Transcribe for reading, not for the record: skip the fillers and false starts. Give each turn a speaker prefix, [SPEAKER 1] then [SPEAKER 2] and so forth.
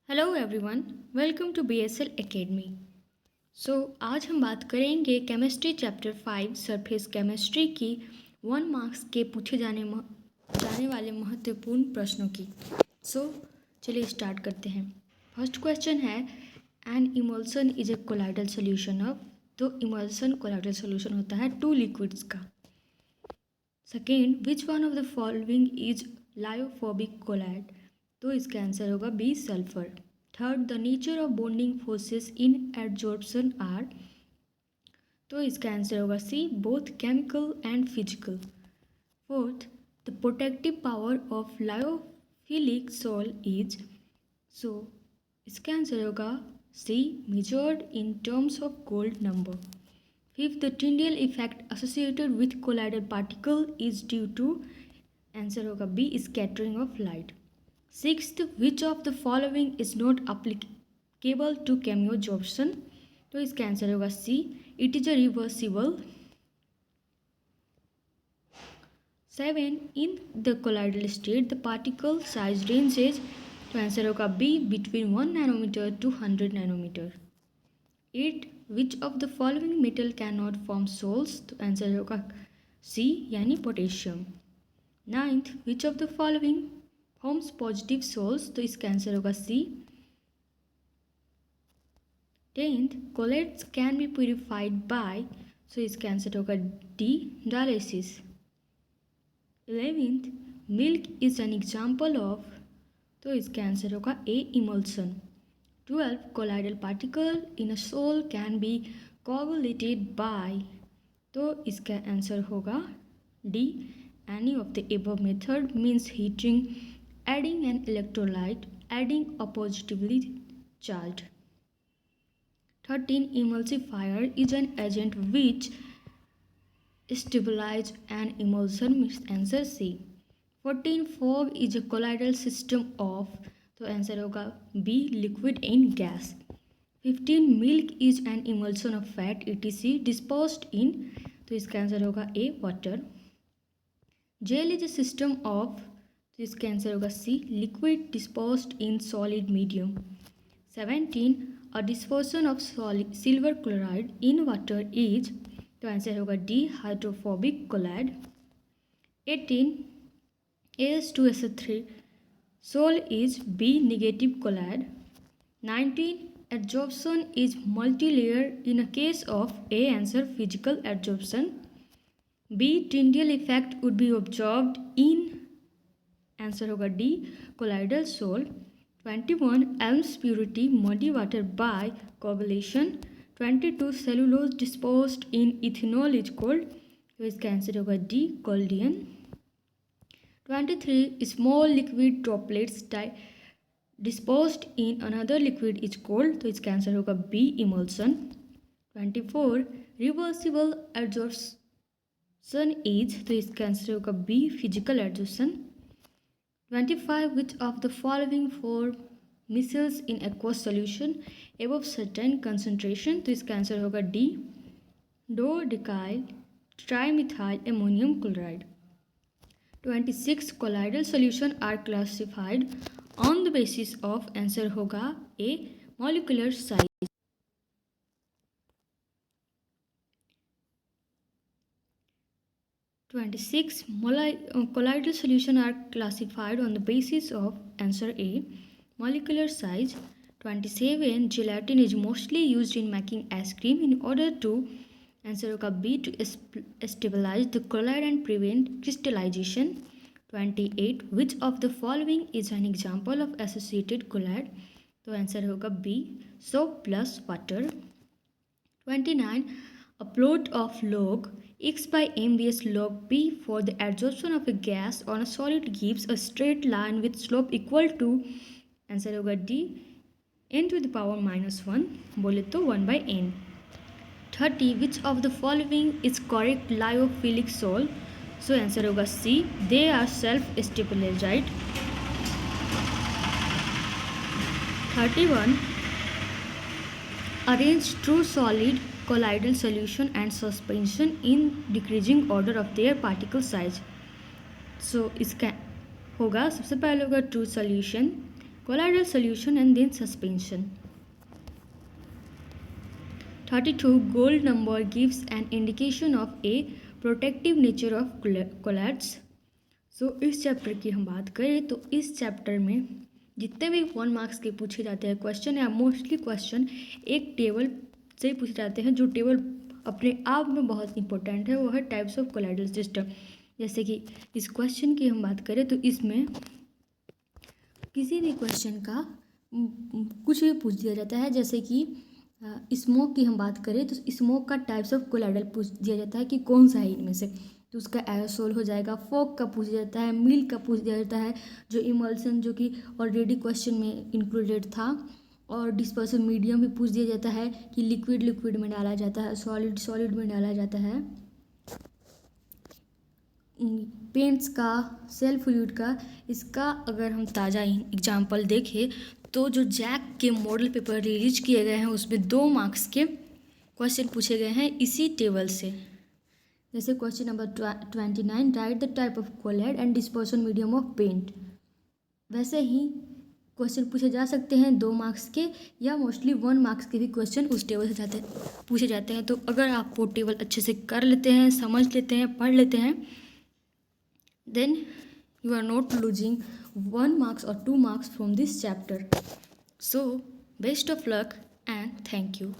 [SPEAKER 1] Hello everyone, welcome to BSL academy. आज हम बात करेंगे केमिस्ट्री चैप्टर 5 सरफेस केमिस्ट्री की 1 मार्क्स के पूछे जाने वाले महत्वपूर्ण प्रश्नों की। चलिए स्टार्ट करते हैं। फर्स्ट क्वेश्चन है, an emulsion is a colloidal solution of. तो इमल्सन कोलाइडल सोल्यूशन होता है टू लिक्विड्स का। Second, which one of the following is lyophobic colloid. तो इसका आंसर होगा B, sulphur. Third, the nature of bonding forces in adsorption are. तो इसका answer होगा C, both chemical and physical. Fourth, the protective power of lyophilic sol is. इसका answer होगा C, measured in terms of gold number. Fifth, the Tyndall effect associated with colloidal particle is due to, answer होगा B, scattering of light. Sixth, which of the following is not applicable to chemiabsorption? तो इसका answer होगा सी, it is a reversible. 7, in the colloidal state the particle size ranges, तो answer होगा B, between 1 nanometer to 100 nanometer. 8, which of the following metal cannot form sols? तो answer होगा सी, यानी potassium. 9th, which of the following forms positive sols? तो इसका answer होगा सी. 10th, colloids can be purified by, so इसका answer होगा D, dialysis. 11th, milk is an example of, तो इसका आंसर होगा ए, emulsion. 12th, colloidal particle in a sol can be coagulated by, तो इसका आंसर होगा D, any of the above method means heating, adding an electrolyte, adding a positively charged. 13, emulsifier is an agent which stabilize an emulsion, means answer C. 14, fog is a colloidal system of, तो answer होगा B, liquid and gas. 15, milk is an emulsion of fat etc disposed in, तो इसका answer होगा ए, water. Gel is a system of, तो इसका answer होगा सी, liquid disposed in solid medium. 17, a dispersion of silver chloride in water is, तो answer होगा D, hydrophobic colloid. 18, AS2SO3 sol is B, negative colloid. 19, adsorption is multi-layer in a case of A, answer physical adsorption. B, Tyndall effect would be observed in, answer होगा D, colloidal sol. 21, Elm's purity muddy water by coagulation. 22, cellulose disposed in ethanol is called, तो इसका answer होगा D, Caldeon. 23, small liquid droplets disposed in another liquid is called, तो इसका answer होगा B, emulsion. 24, reversible adsorption is, तो इसका answer होगा B, physical adsorption. 25, which of the following form misses in aqueous solution above certain concentration? तो इसका answer होगा D, dodecyl trimethyl ammonium chloride. 26, colloidal solution are classified on the basis of, answer होगा A, molecular size. 26, colloidal solution are classified on the basis of, answer A, molecular size. 27, gelatin is mostly used in making ice cream in order to, answer होगा B, to stabilize the colloid and prevent crystallization. 28, which of the following is an example of associated colloid? तो answer होगा B, soap plus water. 29, a plot of log x by mvs log p for the adsorption of a gas on a solid gives a straight line with slope equal to, answer होगा D, n to the power -1, बोले तो 1 by n. 30, which of the following is correct lyophilic sol? So answer होगा C, they are self stabilized. 31, arrange true solid colloidal solution and suspension in decreasing order of their particle size. So इसका होगा, सबसे पहले होगा true solution, colloidal solution and then suspension. 32. Gold number gives an indication of a protective nature of colloids. सो इस chapter की हम बात करें तो इस चैप्टर में जितने भी 1 मार्क्स के पूछे जाते हैं क्वेश्चन या मोस्टली क्वेश्चन एक टेबल से पूछे जाते हैं, जो टेबल अपने आप में बहुत इंपॉर्टेंट है, वो है टाइप्स ऑफ कोलाइडल सिस्टम। जैसे कि इस क्वेश्चन की हम बात करें तो इसमें किसी भी क्वेश्चन का कुछ भी पूछ दिया जाता है। जैसे कि स्मोक की हम बात करें तो स्मोक का टाइप्स ऑफ कोलाइडल पूछ दिया जाता है कि कौन सा है इनमें से, तो उसका एरोसोल हो जाएगा। फॉग का पूछ दिया जाता है, मिल्क का पूछ दिया जाता है, जो इमल्सन जो कि ऑलरेडी क्वेश्चन में इंक्लूडेड था, और डिस्पर्सन मीडियम भी पूछ दिया जाता है कि लिक्विड लिक्विड में डाला जाता है, सॉलिड सॉलिड में डाला जाता है। पेंट्स का, सेल फ्लूइड का, इसका अगर हम ताज़ा एग्जाम्पल देखें तो जो जैक के मॉडल पेपर रिलीज किए गए हैं उसमें 2 मार्क्स के क्वेश्चन पूछे गए हैं इसी टेबल से। जैसे question number 29, write the type of colloid and dispersion medium of paint. वैसे ही क्वेश्चन पूछे जा सकते हैं 2 मार्क्स के, या मोस्टली 1 मार्क्स के भी क्वेश्चन उस टेबल से पूछे जाते हैं। तो अगर आप वो टेबल अच्छे से कर लेते हैं, समझ लेते हैं, पढ़ लेते हैं, then you are not losing 1 marks or 2 marks from this chapter. So best of luck and thank you.